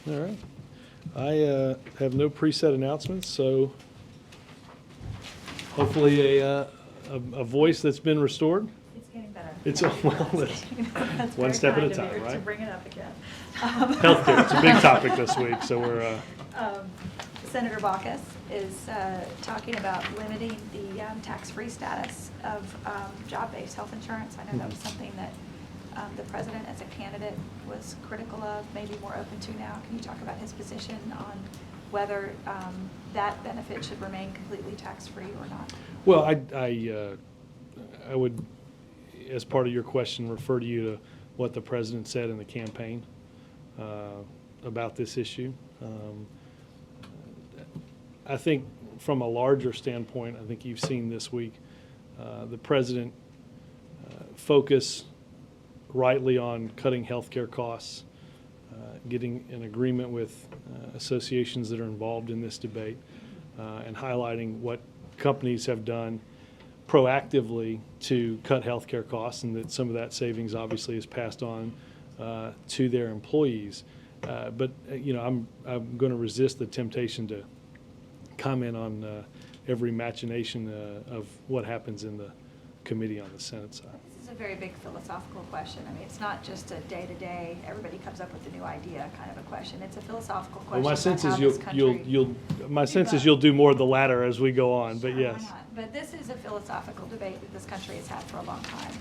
All right. I have no preset announcements, so hopefully a voice that's been restored. It's getting better. It's well, That's one very step at kind a of time, you right? To bring it up again. Healthcare, it's a big topic this week, so we're. Senator Baucus is talking about limiting the tax-free status of job-based health insurance. I know that was something that the president as a candidate was critical of, maybe more open to now. Can you talk about his position on whether that benefit should remain completely tax-free or not? Well, I would, as part of your question, refer to you to what the president said in the campaign about this issue. I think from a larger standpoint, I think you've seen this week, the president focus rightly on cutting healthcare costs, getting an agreement with associations that are involved in this debate, and highlighting what companies have done proactively to cut healthcare costs, and that some of that savings obviously is passed on to their employees. But I'm going to resist the temptation to comment on every machination of what happens in the committee on the Senate side. This is a very big philosophical question. I mean, it's not just a day-to-day, everybody comes up with a new idea kind of a question. It's a philosophical question. Well, my sense is you'll you'll do more of the latter as we go on, but Sure, yes. why not? But this is a philosophical debate that this country has had for a long time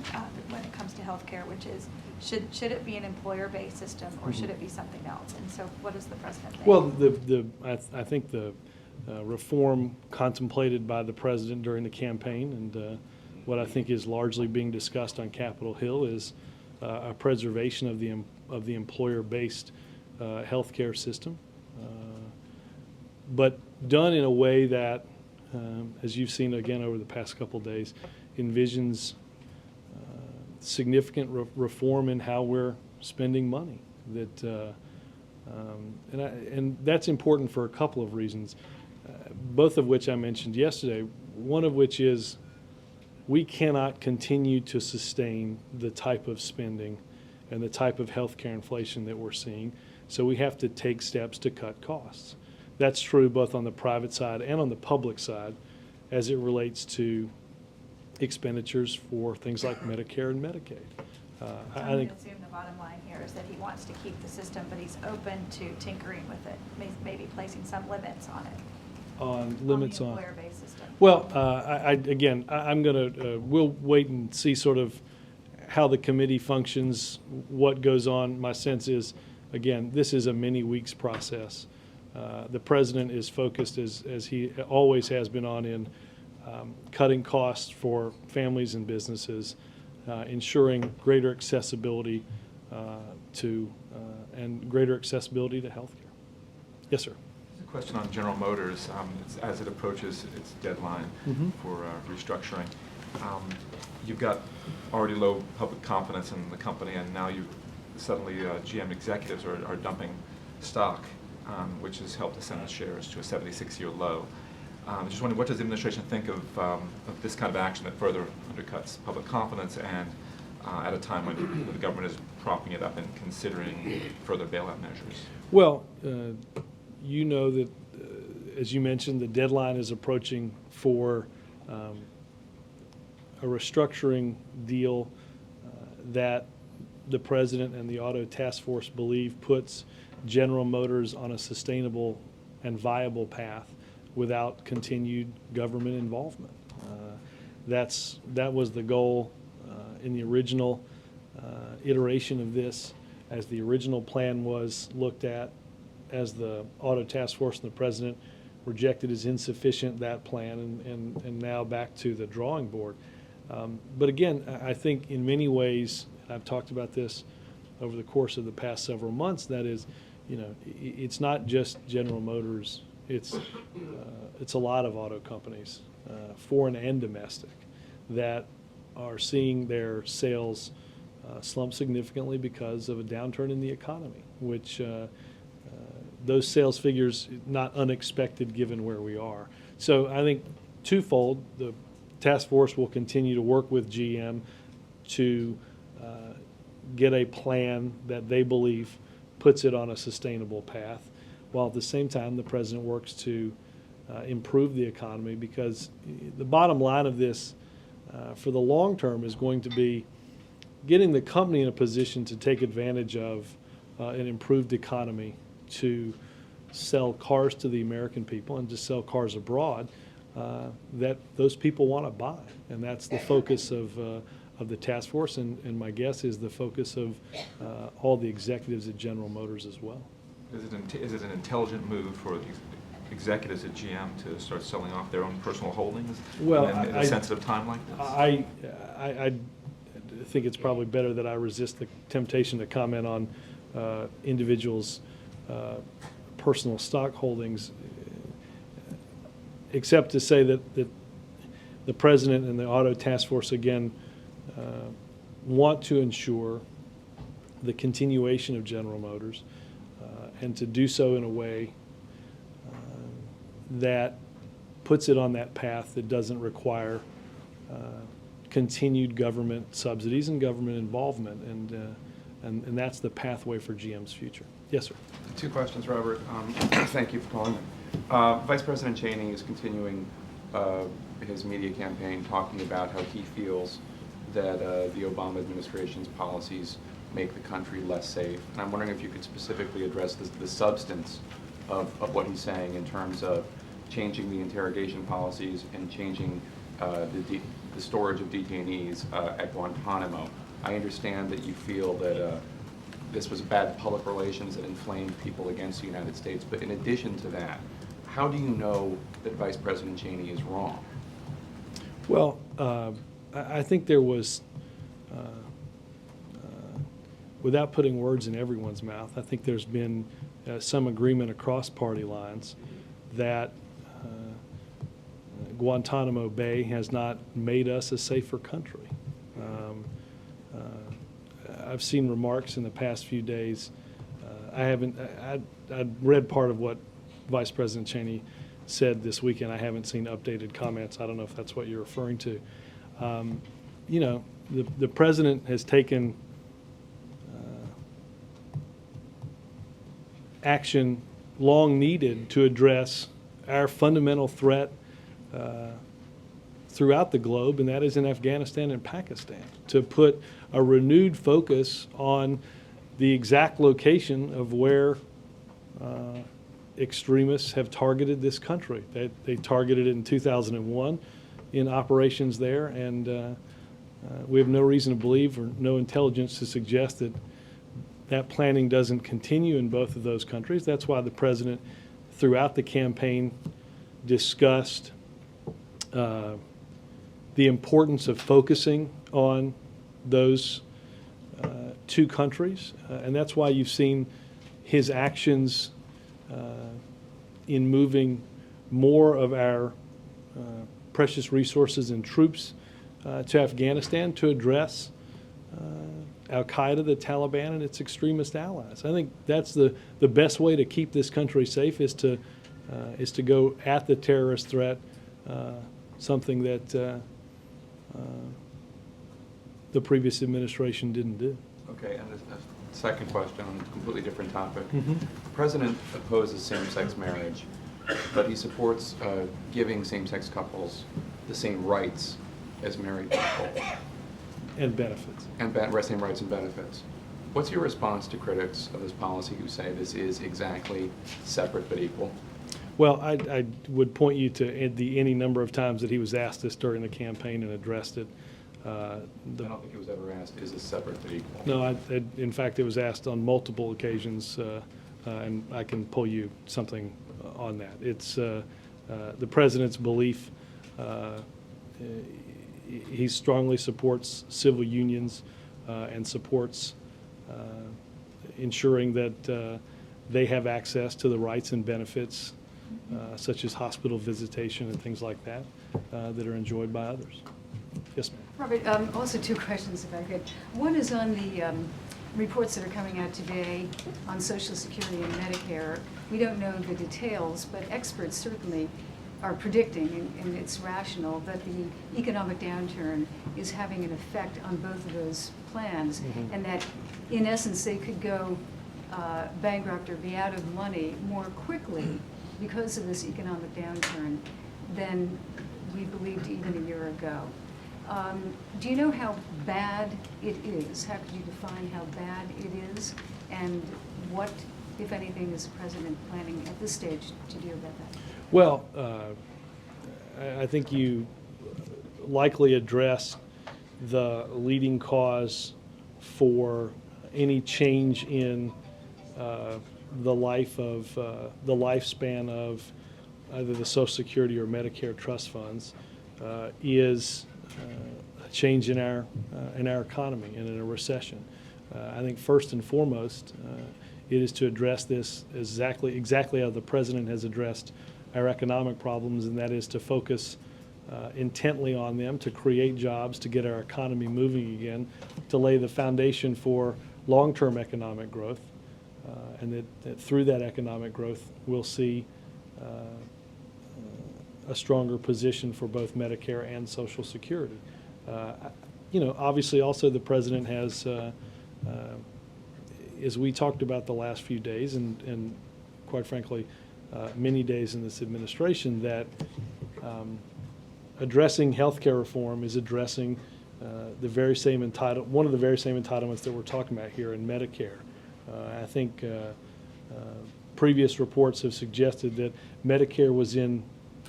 when it comes to healthcare, which is should it be an employer-based system or should it be something else? And so, what does the president think? Well, I think the reform contemplated by the president during the campaign, and what I think is largely being discussed on Capitol Hill, is a preservation of the employer-based healthcare system, but done in a way that, as you've seen again over the past couple of days, envisions significant reform in how we're spending money. And that's important for a couple of reasons, both of which I mentioned yesterday. One of which is we cannot continue to sustain the type of spending and the type of healthcare inflation that we're seeing, so we have to take steps to cut costs. That's true both on the private side and on the public side as it relates to expenditures for things like Medicare and Medicaid. I think assume the bottom line here is that he wants to keep the system, but he's open to tinkering with it, maybe placing some limits on it. On limits the on employer-based system. Well, I'm going to we'll wait and see sort of how the committee functions, what goes on. My sense is, again, this is a many weeks process. The president is focused, as he always has been, on cutting costs for families and businesses, ensuring greater accessibility and greater accessibility to healthcare. Yes, sir. Question on General Motors, as it approaches its deadline for restructuring. You've got already low public confidence in the company, and now suddenly GM executives are dumping stock, which has helped to send the shares to a 76-year low. I'm just wondering, what does the administration think of this kind of action that further undercuts public confidence, and at a time when the government is propping it up and considering further bailout measures? Well, you know that, as you mentioned, the deadline is approaching for a restructuring deal that the president and the Auto Task Force believe puts General Motors on a sustainable and viable path without continued government involvement. That was the goal in the original iteration of this, as the original plan was looked at, as the Auto Task Force and the president rejected as insufficient that plan, and now back to the drawing board. But again, I think in many ways, and I've talked about this over the course of the past several months, that is, it's not just General Motors, it's a lot of auto companies, foreign and domestic, that are seeing their sales slump significantly because of a downturn in the economy, which those sales figures, not unexpected given where we are. So I think twofold, the task force will continue to work with GM to get a plan that they believe puts it on a sustainable path, while at the same time the president works to improve the economy, because the bottom line of this for the long term is going to be getting the company in a position to take advantage of an improved economy, to sell cars to the American people and to sell cars abroad that those people want to buy. And that's the focus of the task force, and my guess is the focus of all the executives at General Motors as well. Is it an intelligent move for the executives at GM to start selling off their own personal holdings Well, in a sensitive time like this? I think it's probably better that I resist the temptation to comment on individuals' personal stock holdings, except to say that the president and the auto task force again want to ensure the continuation of General Motors, and to do so in a way that puts it on that path that doesn't require continued government subsidies and government involvement, and that's the pathway for GM's future. Yes, sir. 2 questions, Robert. Thank you for calling. Vice President Cheney is continuing his media campaign talking about how he feels that the Obama administration's policies make the country less safe. And I'm wondering if you could specifically address the substance of what he's saying in terms of changing the interrogation policies and changing the storage of detainees at Guantanamo. I understand that you feel that this was bad public relations that inflamed people against the United States, but in addition to that, how do you know that Vice President Cheney is wrong? Well, I think there was, without putting words in everyone's mouth, I think there's been some agreement across party lines that Guantanamo Bay has not made us a safer country. I've seen remarks in the past few days. I read part of what Vice President Cheney said this weekend. I haven't seen updated comments. I don't know if that's what you're referring to. You know, the president has taken action long needed to address our fundamental threat throughout the globe, and that is in Afghanistan and Pakistan, to put a renewed focus on the exact location of where extremists have targeted this country. They targeted it in 2001 in operations there, and we have no reason to believe or no intelligence to suggest that that planning doesn't continue in both of those countries. That's why the president throughout the campaign discussed the importance of focusing on those 2 countries, and that's why you've seen his actions in moving more of our precious resources and troops to Afghanistan to address Al-Qaeda, the Taliban, and its extremist allies. I think that's the best way to keep this country safe, is to go at the terrorist threat, something that the previous administration didn't do. Okay, and a second question on a completely different topic. Mm-hmm. The president opposes same-sex marriage, but he supports giving same-sex couples the same rights as married people. And benefits. And same rights and benefits. What's your response to critics of this policy who say this is exactly separate but equal? Well, I would point you to any number of times that he was asked this during the campaign and addressed it. I don't think it was ever asked, is this separate but equal? No, in fact, it was asked on multiple occasions, and I can pull you something on that. It's the president's belief. He strongly supports civil unions and supports ensuring that they have access to the rights and benefits, such as hospital visitation and things like that, that are enjoyed by others. Yes, ma'am. Robert, also 2 questions, if I could. One is on the reports that are coming out today on Social Security and Medicare. We don't know the details, but experts certainly are predicting, and it's rational, that the economic downturn is having an effect on both of those plans, and that, in essence, they could go bankrupt or be out of money more quickly because of this economic downturn than we believed even a year ago. Do you know how bad it is? How could you define how bad it is? And what, if anything, is the President planning at this stage to do about that? Well, I think you likely addressed the leading cause for any change in the lifespan of either the Social Security or Medicare trust funds is a change in our economy and in a recession. I think first and foremost, it is to address this exactly how the President has addressed our economic problems, and that is to focus intently on them, to create jobs, to get our economy moving again, to lay the foundation for long-term economic growth, and that through that economic growth we'll see a stronger position for both Medicare and Social Security. Obviously also the President has, as we talked about the last few days, and quite frankly, many days in this administration, that addressing health care reform is addressing one of the very same entitlements that we're talking about here in Medicare. I think previous reports have suggested that Medicare was in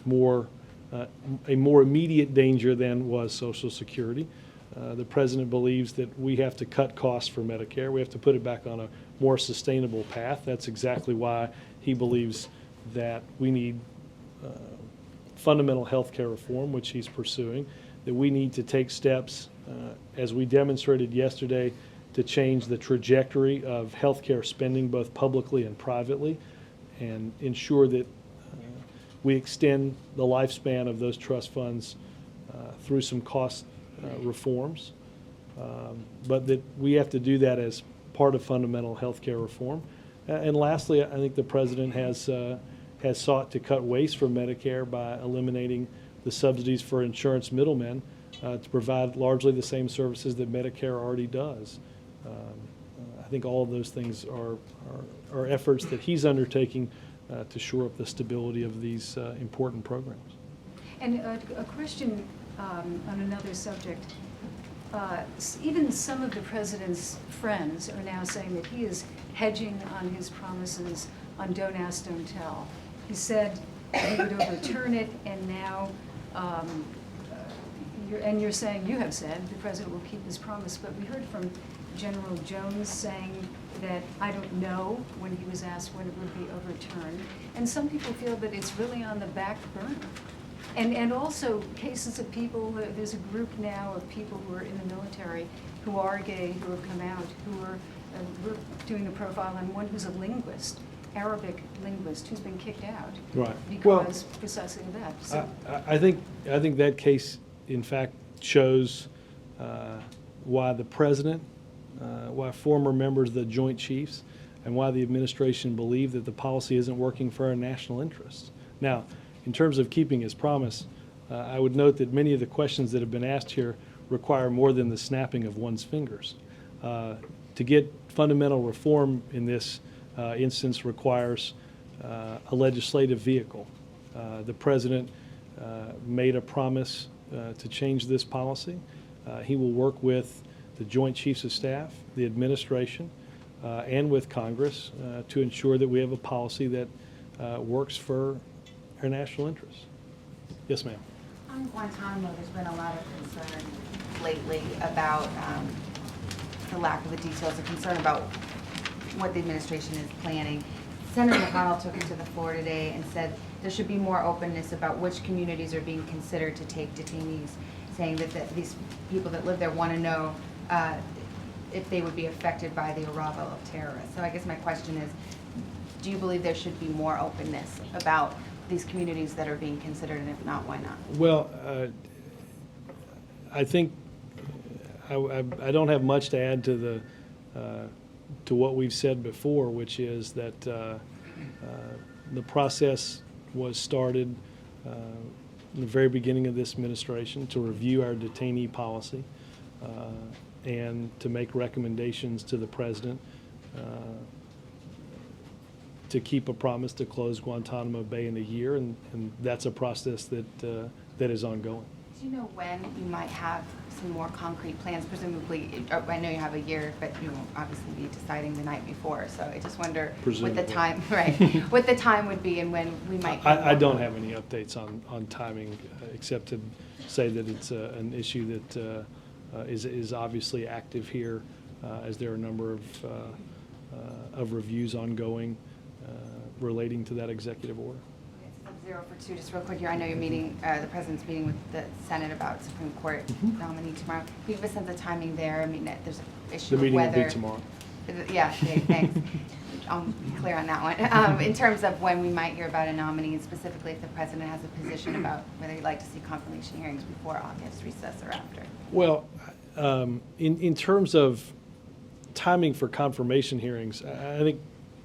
a more immediate danger than was Social Security. The President believes that we have to cut costs for Medicare. We have to put it back on a more sustainable path. That's exactly why he believes that we need fundamental health care reform, which he's pursuing, that we need to take steps, as we demonstrated yesterday, to change the trajectory of health care spending both publicly and privately, and ensure that we extend the lifespan of those trust funds through some cost reforms, but that we have to do that as part of fundamental health care reform. And lastly, I think the President has sought to cut waste from Medicare by eliminating the subsidies for insurance middlemen to provide largely the same services that Medicare already does. I think all of those things are efforts that he's undertaking to shore up the stability of these important programs. And a question on another subject. Even some of the President's friends are now saying that he is hedging on his promises on Don't Ask, Don't Tell. He said he would overturn it, and now you're saying, you have said, the President will keep his promise, but we heard from General Jones saying that I don't know when he was asked when it would be overturned. And some people feel that it's really on the back burner. And also cases of people, there's a group now of people who are in the military who are gay, who have come out, who are, we're doing a profile on one who's a linguist, Arabic linguist, who's been kicked out. Right. Because precisely of that. So, I think that case, in fact, shows why the President, why former members of the Joint Chiefs, and why the administration believe that the policy isn't working for our national interests. Now, in terms of keeping his promise, I would note that many of the questions that have been asked here require more than the snapping of one's fingers. To get fundamental reform in this instance requires a legislative vehicle. The President made a promise to change this policy. He will work with the Joint Chiefs of Staff, the administration, and with Congress to ensure that we have a policy that works for our national interests. Yes, ma'am. On Guantanamo, there's been a lot of concern lately about the lack of the details, the concern about what the administration is planning. Senator McConnell took it to the floor today and said there should be more openness about which communities are being considered to take detainees, saying that these people that live there want to know if they would be affected by the arrival of terrorists. So I guess my question is, do you believe there should be more openness about these communities that are being considered, and if not, why not? Well, I think I don't have much to add to what we've said before, which is that the process was started in the very beginning of this administration to review our detainee policy and to make recommendations to the President to keep a promise to close Guantanamo Bay in a year, and that's a process that is ongoing. Do you know when you might have some more concrete plans? Presumably, I know you have a year, but you won't obviously be deciding the night before. So I just wonder what the Presumably. time, right? What the time would be and when we might. I don't have any updates on timing, except to say that it's an issue that is obviously active here, as there are a number of reviews ongoing relating to that executive order. It's 0 for 2, just real quick here. I know you're meeting, the president's meeting with the Senate about Supreme Court nominee tomorrow. Can you give a sense of timing there? I mean, there's an issue The of meeting will whether. be tomorrow. Yeah, okay, thanks. I'm clear on that one. In terms of when we might hear about a nominee, and specifically if the president has a position about whether he'd like to see confirmation hearings before August recess or after. Well, in terms of timing for confirmation hearings, I think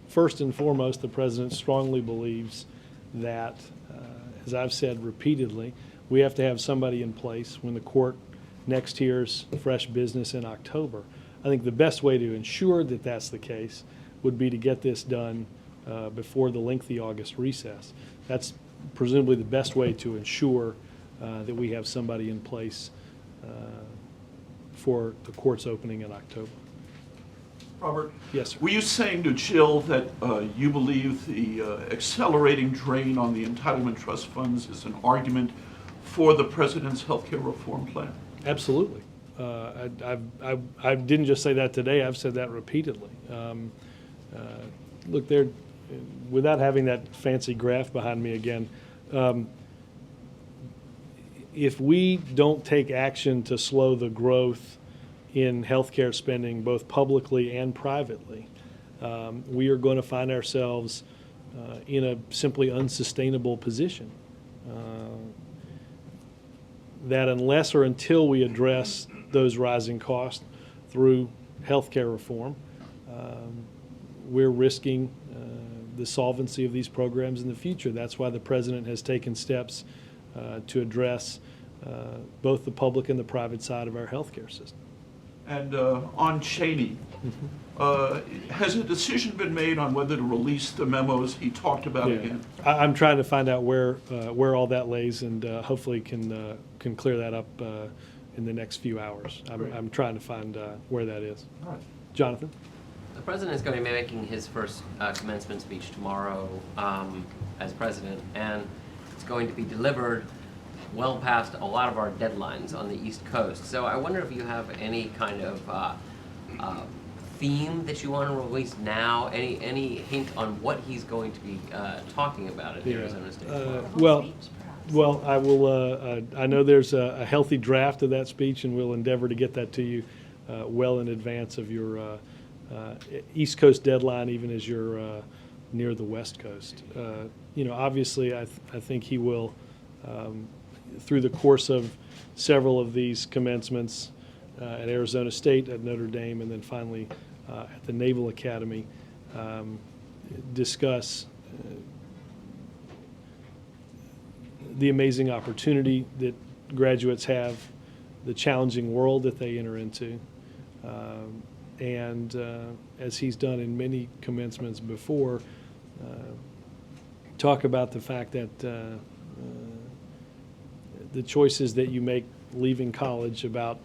first and foremost, the president strongly believes that, as I've said repeatedly, we have to have somebody in place when the court next hears fresh business in October. I think the best way to ensure that that's the case would be to get this done before the lengthy August recess. That's presumably the best way to ensure that we have somebody in place for the court's opening in October. Robert? Yes, sir. Were you saying to Jill that you believe the accelerating drain on the entitlement trust funds is an argument for the president's health care reform plan? Absolutely. I didn't just say that today, I've said that repeatedly. Look, there, without having that fancy graph behind me again, if we don't take action to slow the growth in healthcare spending, both publicly and privately, we are going to find ourselves in a simply unsustainable position. That unless or until we address those rising costs through healthcare reform, we're risking the solvency of these programs in the future. That's why the president has taken steps to address both the public and the private side of our healthcare system. And on Cheney, has a decision been made on whether to release the memos he talked about again? I'm trying to find out where all that lays, and hopefully can clear that up in the next few hours. I'm trying to find where that is. All right. Jonathan? The president is going to be making his first commencement speech tomorrow as president, and it's going to be delivered well past a lot of our deadlines on the East Coast. So I wonder if you have any kind of theme that you want to release now, any hint on what he's going to be talking about at Arizona State tomorrow? Well, I will. I know there's a healthy draft of that speech, and we'll endeavor to get that to you well in advance of your East Coast deadline, even as you're near the West Coast. Obviously, I think he will, through the course of several of these commencements at Arizona State, at Notre Dame, and then finally at the Naval Academy, discuss the amazing opportunity that graduates have, the challenging world that they enter into, and as he's done in many commencements before, talk about the fact that the choices that you make leaving college about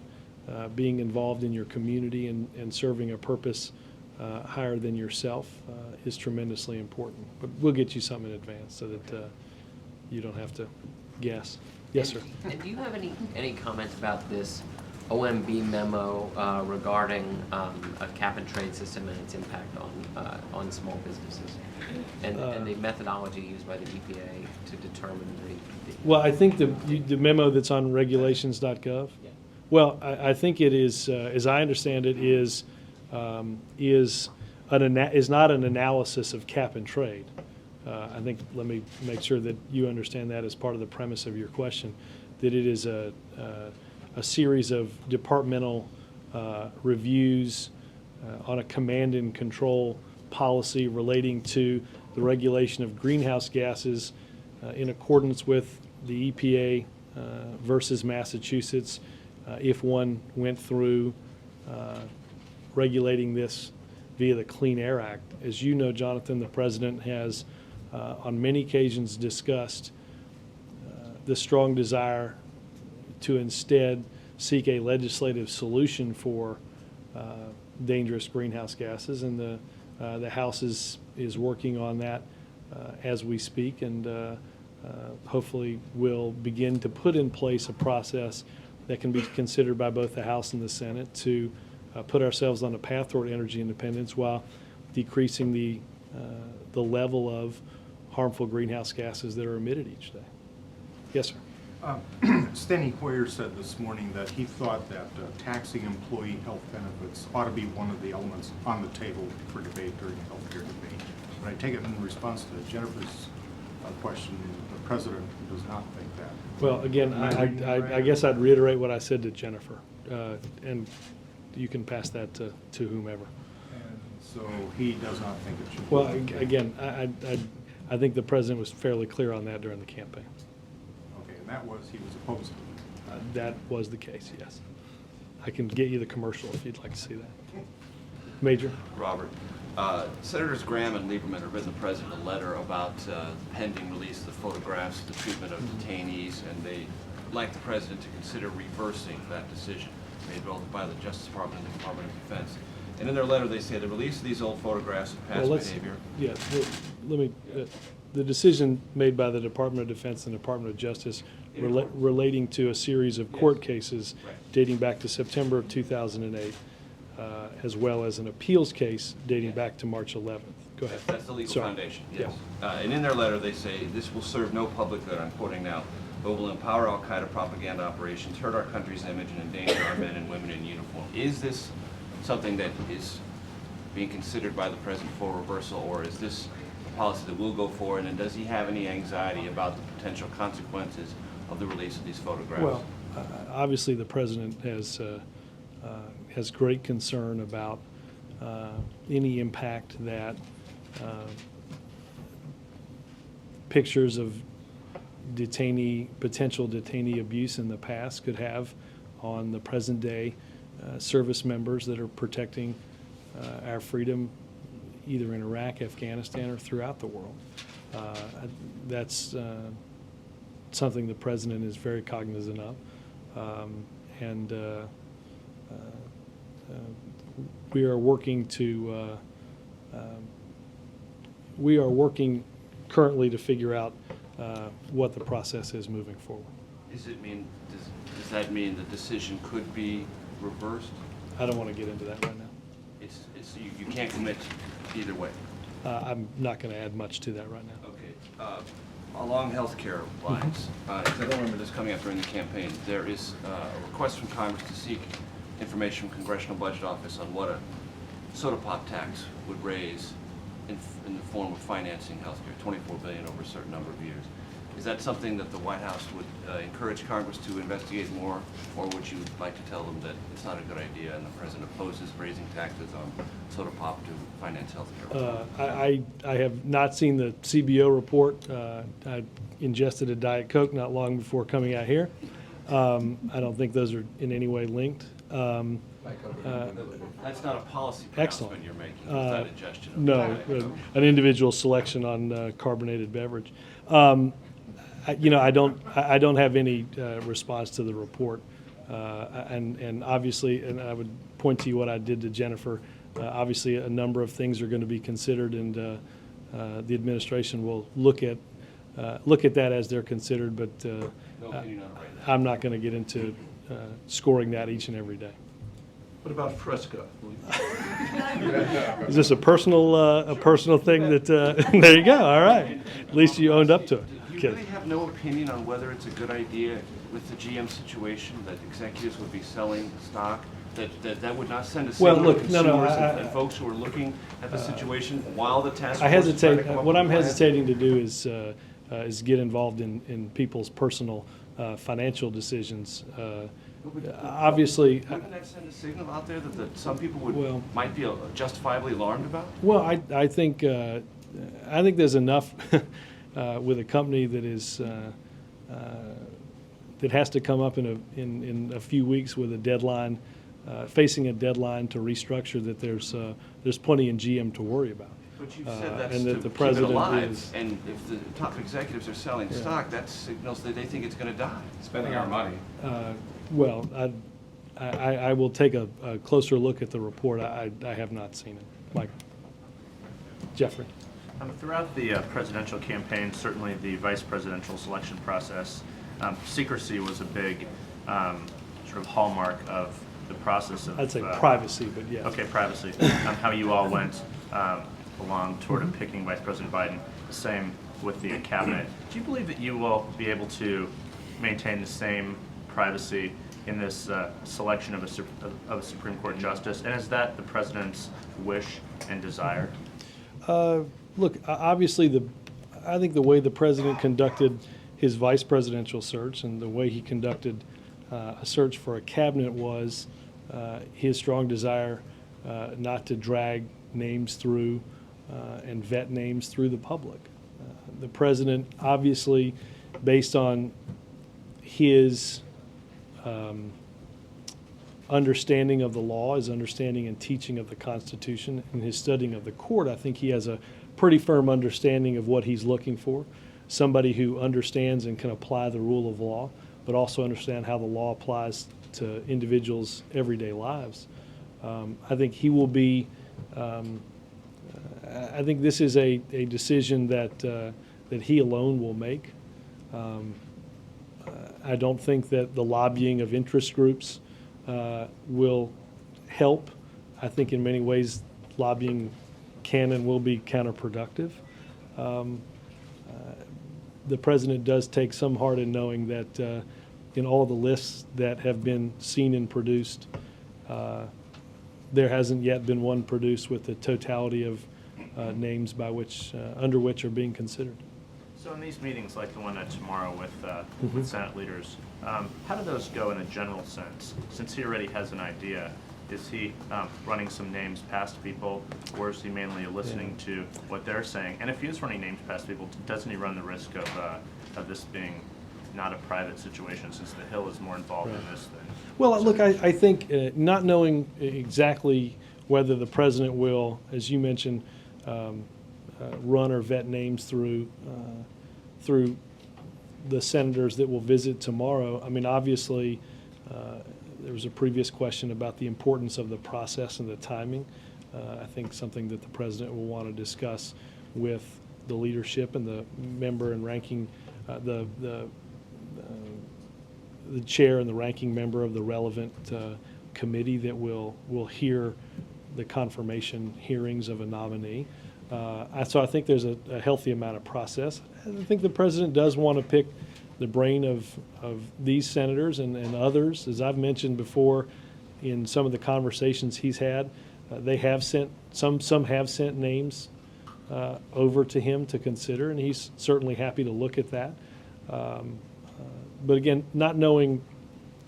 being involved in your community and serving a purpose higher than yourself is tremendously important. But we'll get you something in advance so that you don't have to guess. Yes, sir. And do you have any comments about this OMB memo regarding a cap and trade system and its impact on small businesses, and the methodology used by the EPA to determine the Well, I think the memo that's on regulations.gov. Yeah. Well, I think it is, as I understand it, is not an analysis of cap and trade. I think, let me make sure that you understand that as part of the premise of your question, that it is a series of departmental reviews on a command and control policy relating to the regulation of greenhouse gases in accordance with the EPA versus Massachusetts. If one went through regulating this via the Clean Air Act. As you know, Jonathan, the president has on many occasions discussed the strong desire to instead seek a legislative solution for dangerous greenhouse gases, and the House is working on that as we speak, and hopefully will begin to put in place a process that can be considered by both the House and the Senate to put ourselves on a path toward energy independence while decreasing the level of harmful greenhouse gases that are emitted each day. Yes, sir. Steny Hoyer said this morning that he thought that taxing employee health benefits ought to be one of the elements on the table for debate during the healthcare debate. But I take it in response to Jennifer's question, the president does not think that. Well, again, I guess I'd reiterate what I said to Jennifer, and you can pass that to whomever. And so he does not think it should. Well, be. again, I think the president was fairly clear on that during the campaign. Okay, and that was, he was opposed to it. That was the case, yes. I can get you the commercial if you'd like to see that. Major? Robert, Senators Graham and Lieberman have written the president a letter about the pending release of the photographs of the treatment of detainees, and they like the president to consider reversing that decision made both by the Justice Department and the Department of Defense. And in their letter, they say the release of these old photographs of past behavior. Yeah, let me, the decision made by the Department of Defense and Department of Justice relating to a series of court cases dating back to September of 2008, as well as an appeals case dating back to March 11th. Go ahead. That's the legal Sorry. foundation, yes. And in their letter, they say, this will serve no public good, I'm quoting now, but will empower al-Qaeda propaganda operations, hurt our country's image, and endanger our men and women in uniform. Is this something that is being considered by the president for reversal, or is this a policy that will go forward, and does he have any anxiety about the potential consequences of the release of these photographs? Well, obviously, the president has great concern about any impact that pictures of potential detainee abuse in the past could have on the present day service members that are protecting our freedom either in Iraq, Afghanistan, or throughout the world. That's something the president is very cognizant of, and we are working currently to figure out what the process is moving forward. Does that mean the decision could be reversed? I don't want to get into that right now. You can't commit either way. I'm not going to add much to that right now. Okay. Along healthcare lines, I don't remember this coming up during the campaign, there is a request from Congress to seek information from Congressional Budget Office on what a soda pop tax would raise in the form of financing healthcare, $24 billion over a certain number of years. Is that something that the White House would encourage Congress to investigate more, or would you like to tell them that it's not a good idea and the president opposes raising taxes on soda pop to finance healthcare? I have not seen the CBO report. I ingested a Diet Coke not long before coming out here. I don't think those are in any way linked. That's not a policy Excellent. pronouncement you're making. It's not ingestion of No, Diet Coke. an individual selection on carbonated beverage. I don't have any response to the report, and obviously, and I would point to you what I did to Jennifer. Obviously, a number of things are going to be considered, and the administration will look at that as they're considered. But No opinion on it right now. I'm not going to get into scoring that each and every day. What about Fresca? Is this a personal thing that? There you go. All right. At least you owned up to it. Do you really have no opinion on whether it's a good idea with the GM situation that executives would be selling stock? That would not send a Well, signal look, to no, consumers I- and folks who are looking at the situation while the task I force is trying to hesitate. come up What with a I'm plan? hesitating to do is get involved in people's personal financial decisions. Obviously, Wouldn't that send a signal out there that some people Well- might be justifiably alarmed about? well, I think there's enough with a company that is that has to come up in a few weeks with a deadline facing a deadline to restructure, that there's plenty in GM to worry about. But you've said that's and that to the keep it president alive, is- and if the top executives are selling Yeah. stock, that signals that they think it's gonna die. Spending our money. Well, I will take a closer look at the report. I have not seen it. Mike? Jeffrey? Throughout the presidential campaign, certainly the vice presidential selection process, secrecy was a big sort of hallmark of the process of... I'd say privacy, but yes. Okay, privacy. How you all went along toward picking Vice President Biden, the same with the cabinet. Do you believe that you will be able to maintain the same privacy in this selection of a Supreme Court justice? And is that the president's wish and desire? Look, obviously, I think the way the president conducted his vice presidential search and the way he conducted a search for a cabinet was his strong desire not to drag names through and vet names through the public. The president, obviously, based on his understanding of the law, his understanding and teaching of the Constitution, and his studying of the court, I think he has a pretty firm understanding of what he's looking for. Somebody who understands and can apply the rule of law, but also understand how the law applies to individuals' everyday lives. I think he will be, I think this is a decision that he alone will make. I don't think that the lobbying of interest groups will help. I think in many ways lobbying can and will be counterproductive. The president does take some heart in knowing that in all the lists that have been seen and produced, there hasn't yet been one produced with the totality of names by which, under which are being considered. So in these meetings, like the one tomorrow with Senate leaders, how do those go in a general sense? Since he already has an idea, is he running some names past people, or is he mainly listening to what they're saying? And if he is running names past people, doesn't he run the risk of this being not a private situation, since the Hill is more involved in this than... Well, look, I think not knowing exactly whether the president will, as you mentioned, run or vet names through the senators that will visit tomorrow. I mean, obviously, there was a previous question about the importance of the process and the timing. I think something that the president will want to discuss with the leadership and the member and ranking, the chair and the ranking member of the relevant committee that will hear the confirmation hearings of a nominee. So I think there's a healthy amount of process. I think the president does want to pick the brain of these senators and others. As I've mentioned before in some of the conversations he's had, they have sent, some have sent names over to him to consider, and he's certainly happy to look at that. But again, not knowing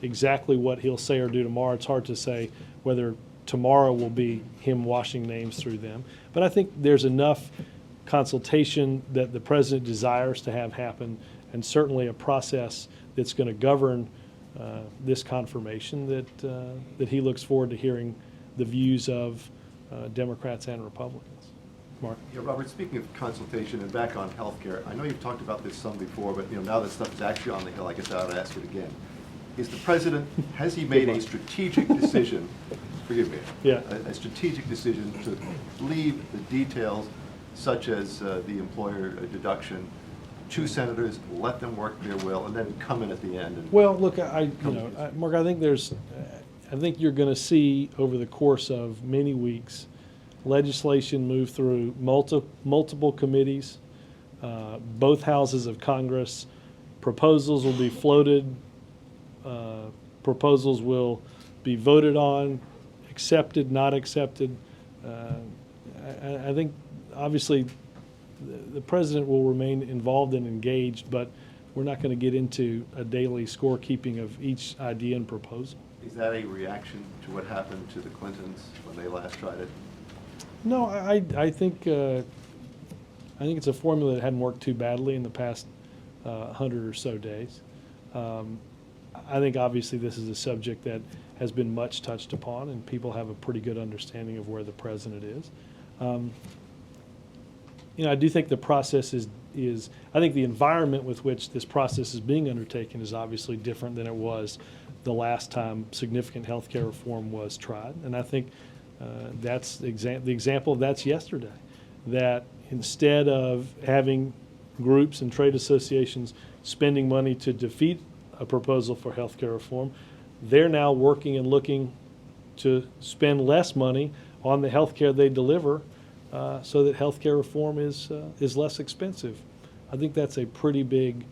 exactly what he'll say or do tomorrow, it's hard to say whether tomorrow will be him washing names through them. But I think there's enough consultation that the president desires to have happen, and certainly a process that's going to govern this confirmation that he looks forward to hearing the views of Democrats and Republicans. Mark? Yeah, Robert, speaking of consultation and back on healthcare, I know you've talked about this some before, but now that stuff is actually on the Hill, I guess I ought to ask it again. Is the president, has he made a strategic decision, forgive me, a strategic decision to leave the details such as the employer deduction to senators, let them work their will, and then come in at the end? And well, look, Mark, I think I think you're going to see over the course of many weeks legislation move through multiple committees, both houses of Congress. Proposals will be floated. Proposals will be voted on, accepted, not accepted. I think, obviously, the president will remain involved and engaged, but we're not going to get into a daily scorekeeping of each idea and proposal. is that a reaction to what happened to the Clintons when they last tried it? No, I think it's a formula that hadn't worked too badly in the past 100 or so days. I think obviously this is a subject that has been much touched upon, and people have a pretty good understanding of where the president is. I do think the process I think the environment with which this process is being undertaken is obviously different than it was the last time significant health care reform was tried. And I think that's the example of that's yesterday, that instead of having groups and trade associations spending money to defeat a proposal for health care reform, they're now working and looking to spend less money on the health care they deliver so that health care reform is less expensive. I think that's a pretty big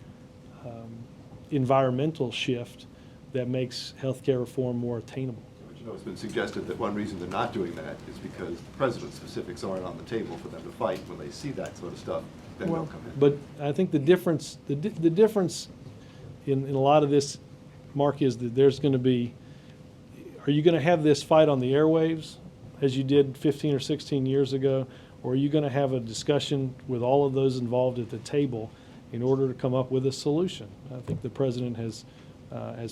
environmental shift that makes health care reform more attainable. But it's been suggested that one reason they're not doing that is because the president's specifics aren't on the table for them to fight. When they see that sort of stuff, then they'll come in. But I think the difference in a lot of this, Mark, is that there's going to be, are you going to have this fight on the airwaves as you did 15 or 16 years ago, or are you going to have a discussion with all of those involved at the table in order to come up with a solution? I think the president has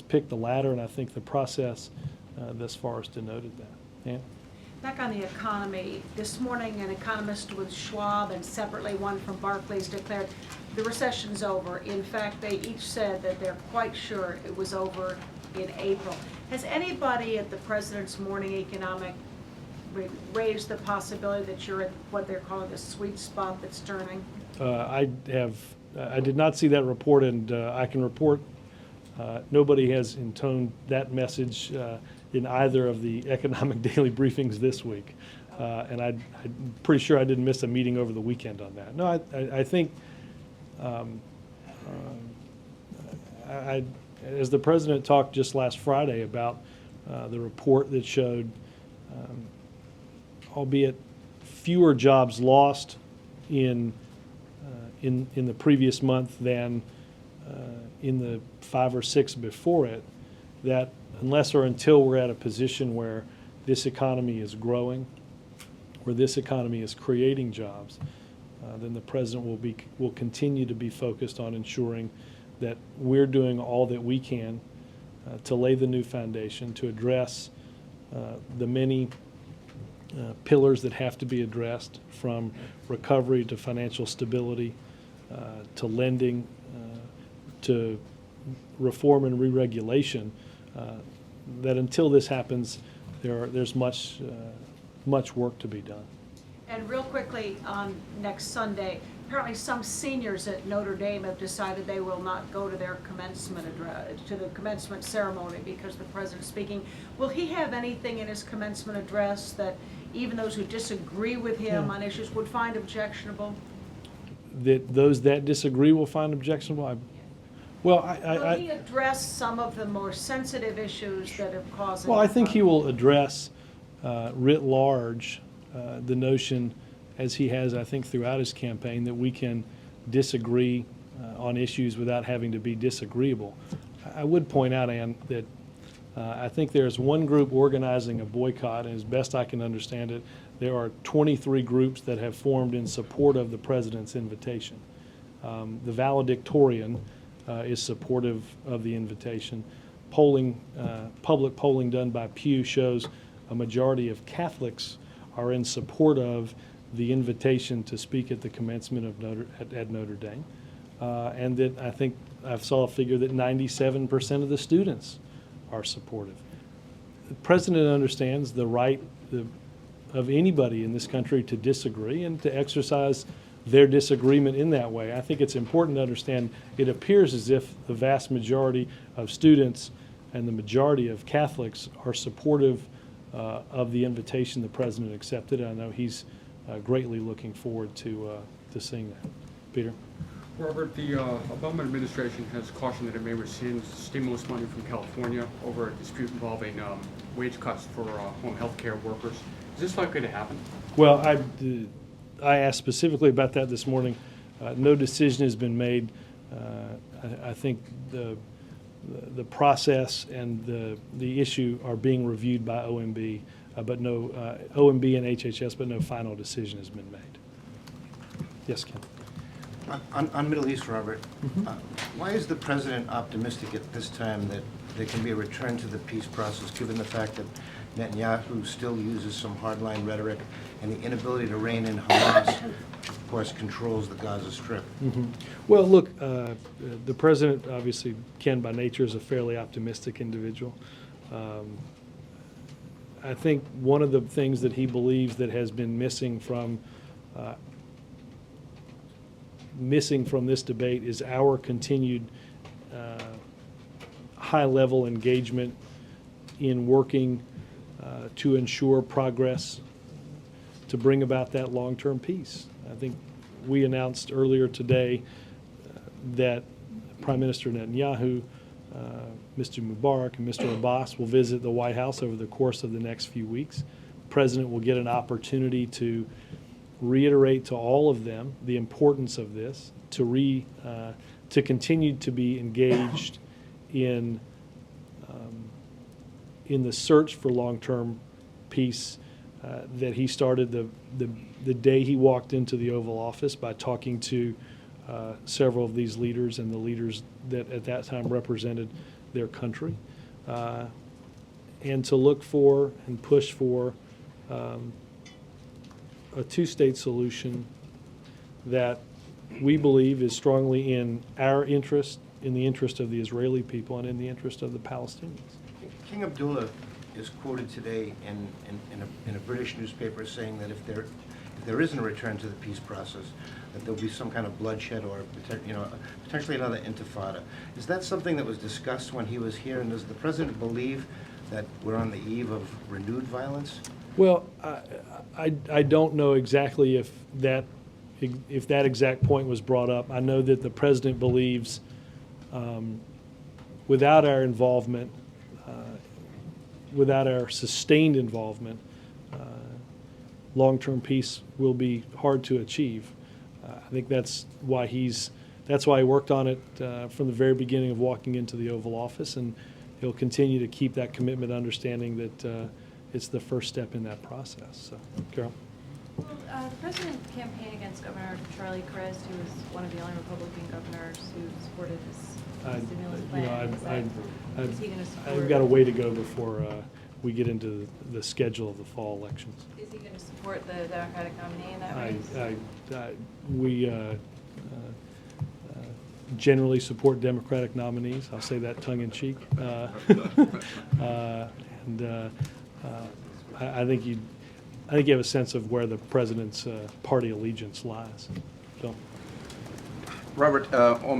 picked the latter, and I think the process thus far has denoted that. Ann? Back on the economy, this morning an economist with Schwab and separately one from Barclays declared the recession's over. In fact, they each said that they're quite sure it was over in April. Has anybody at the president's morning economic raised the possibility that you're at what they're calling the sweet spot that's turning? I did not see that report, and I can report nobody has intoned that message in either of the economic daily briefings this week. And I'm pretty sure I didn't miss a meeting over the weekend on that. No, I think as the president talked just last Friday about the report that showed, albeit fewer jobs lost in the previous month than in the 5 or 6 before it, that unless or until we're at a position where this economy is growing, where this economy is creating jobs, then the president will continue to be focused on ensuring that we're doing all that we can to lay the new foundation, to address the many pillars that have to be addressed, from recovery to financial stability, to lending, to reform and re-regulation, that until this happens, there's much work to be done. And real quickly, on next Sunday, apparently some seniors at Notre Dame have decided they will not go to their commencement to the commencement ceremony because the president's speaking. Will he have anything in his commencement address that even those who disagree with him on issues would find objectionable? That those that disagree will find objectionable? Will he address some of the more sensitive issues that have caused? Well, I think he will address writ large the notion, as he has, I think, throughout his campaign, that we can disagree on issues without having to be disagreeable. I would point out, Ann, that I think there's one group organizing a boycott, and as best I can understand it, there are 23 groups that have formed in support of the president's invitation. The valedictorian is supportive of the invitation. Public polling done by Pew shows a majority of Catholics are in support of the invitation to speak at the commencement of at Notre Dame. And that I think I saw a figure that 97% of the students are supportive. The president understands the right of anybody in this country to disagree and to exercise their disagreement in that way. I think it's important to understand it appears as if the vast majority of students and the majority of Catholics are supportive of the invitation the president accepted. I know he's greatly looking forward to seeing that. Peter? Robert, the Obama administration has cautioned that it may rescind stimulus money from California over a dispute involving wage cuts for home health care workers. Is this likely to happen? Well, I asked specifically about that this morning. No decision has been made. I think the process and the issue are being reviewed by OMB, but no OMB and HHS, but no final decision has been made. Yes, Ken. On Middle East, Robert, why is the president optimistic at this time that there can be a return to the peace process, given the fact that Netanyahu still uses some hardline rhetoric and the inability to rein in Hamas, which of course controls the Gaza Strip? Well, look, the president, obviously, Ken, by nature, is a fairly optimistic individual. I think one of the things that he believes that has been missing from this debate is our continued high-level engagement in working to ensure progress to bring about that long-term peace. I think we announced earlier today that Prime Minister Netanyahu, Mr. Mubarak, and Mr. Abbas will visit the White House over the course of the next few weeks. The President will get an opportunity to reiterate to all of them the importance of this, to continue to be engaged in the search for long-term peace that he started the day he walked into the Oval Office by talking to several of these leaders and the leaders that at that time represented their country, and to look for and push for a two-state solution that we believe is strongly in our interest, in the interest of the Israeli people, and in the interest of the Palestinians. King Abdullah is quoted today in a British newspaper saying that if there isn't a return to the peace process, that there'll be some kind of bloodshed or potentially another intifada. Is that something that was discussed when he was here, and does the president believe that we're on the eve of renewed violence? Well, I don't know exactly if that exact point was brought up. I know that the president believes without our involvement, without our sustained involvement, long-term peace will be hard to achieve. I think that's why he worked on it from the very beginning of walking into the Oval Office, and he'll continue to keep that commitment, understanding that it's the first step in that process. So, Carol? Well, the president campaigned against Governor Charlie Crist, who was one of the only Republican governors who supported this stimulus plan. Is he going to support? I've got a way to go before we get into the schedule of the fall elections. Is he going to support the Democratic nominee in that race? We generally support Democratic nominees. I'll say that tongue in cheek. I think you have a sense of where the president's party allegiance lies. So, Robert,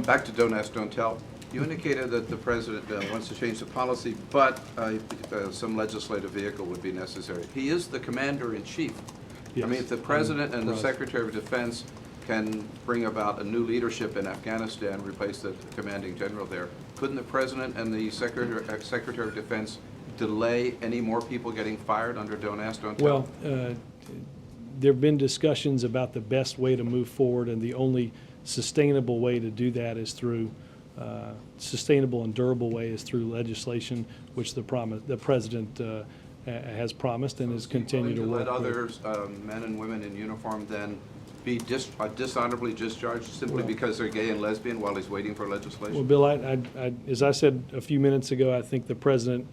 back to Don't Ask, Don't Tell. You indicated that the president wants to change the policy, but some legislative vehicle would be necessary. He is the commander-in-chief. yes, I mean, if the president and the Secretary of Defense can bring about a new leadership in Afghanistan, replace the commanding general there, couldn't the president and the Secretary of Defense delay any more people getting fired under Don't Ask, Don't Tell? Well, there have been discussions about the best way to move forward, and the only sustainable way to do that is through sustainable and durable way is through legislation, which the president has promised and has continued to work let with. others, men and women in uniform, then be dishonorably discharged simply because they're gay and lesbian while he's waiting for legislation? Well, Bill, as I said a few minutes ago, I think the president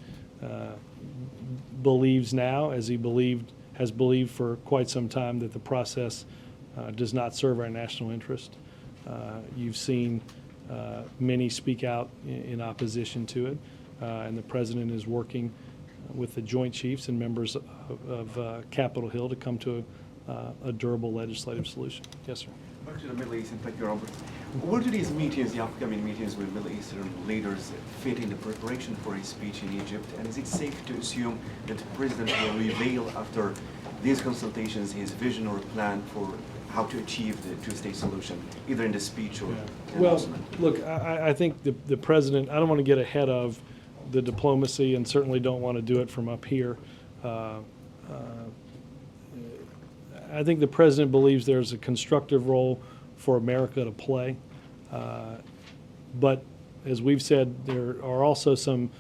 believes now, as he has believed for quite some time, that the process does not serve our national interest. You've seen many speak out in opposition to it, and the president is working with the Joint Chiefs and members of Capitol Hill to come to a durable legislative solution. Yes, sir. Back to the Middle East, and thank you, Robert. Where do these meetings, the upcoming meetings with Middle Eastern leaders, fit in the preparation for his speech in Egypt? And is it safe to assume that the president will reveal after these consultations his vision or plan for how to achieve the two-state solution, either in the speech or announcement? Well, look, I think the president, I don't want to get ahead of the diplomacy, and certainly don't want to do it from up here. I think the president believes there's a constructive role for America to play. But as we've said, there are also some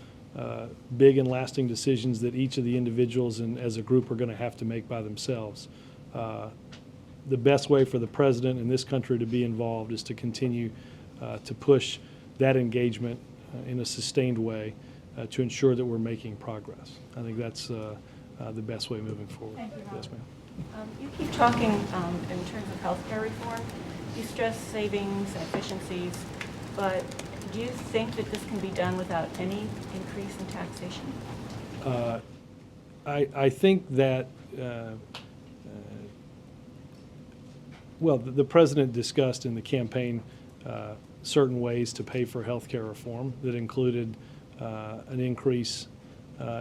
big and lasting decisions that each of the individuals and as a group are going to have to make by themselves. the best way for the president and this country to be involved is to continue to push that engagement in a sustained way to ensure that we're making progress. I think that's the best way moving forward. Thank you, Ron. Yes, ma'am. You keep talking in terms of healthcare reform. You stress savings and efficiencies, but do you think that this can be done without any increase in taxation? I think that, well, the president discussed in the campaign certain ways to pay for health care reform that included an increase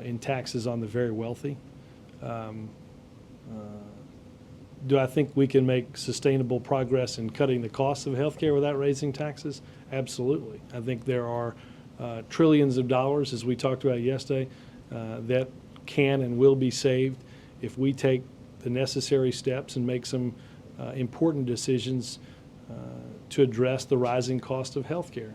in taxes on the very wealthy. Do I think we can make sustainable progress in cutting the cost of health care without raising taxes? Absolutely. I think there are trillions of dollars, as we talked about yesterday, that can and will be saved if we take the necessary steps and make some important decisions to address the rising cost of health care.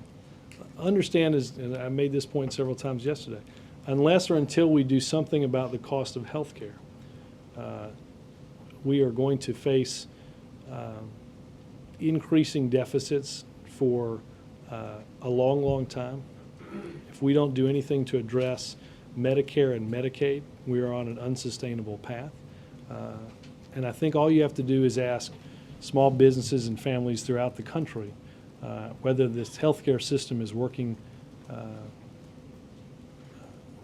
Understand, and I made this point several times yesterday, unless or until we do something about the cost of health care, we are going to face increasing deficits for a long, long time. If we don't do anything to address Medicare and Medicaid, we are on an unsustainable path. And I think all you have to do is ask small businesses and families throughout the country whether this healthcare system is working,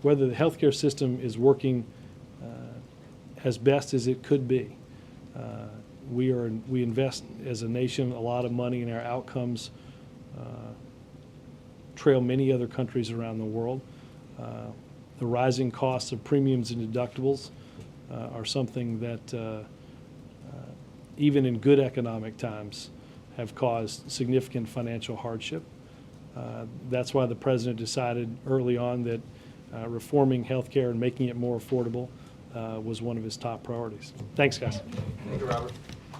whether the healthcare system is working as best as it could be. We invest as a nation a lot of money in our outcomes, trail many other countries around the world. The rising costs of premiums and deductibles are something that even in good economic times have caused significant financial hardship. That's why the president decided early on that reforming health care and making it more affordable was one of his top priorities. Thanks, guys. Thank you, Robert.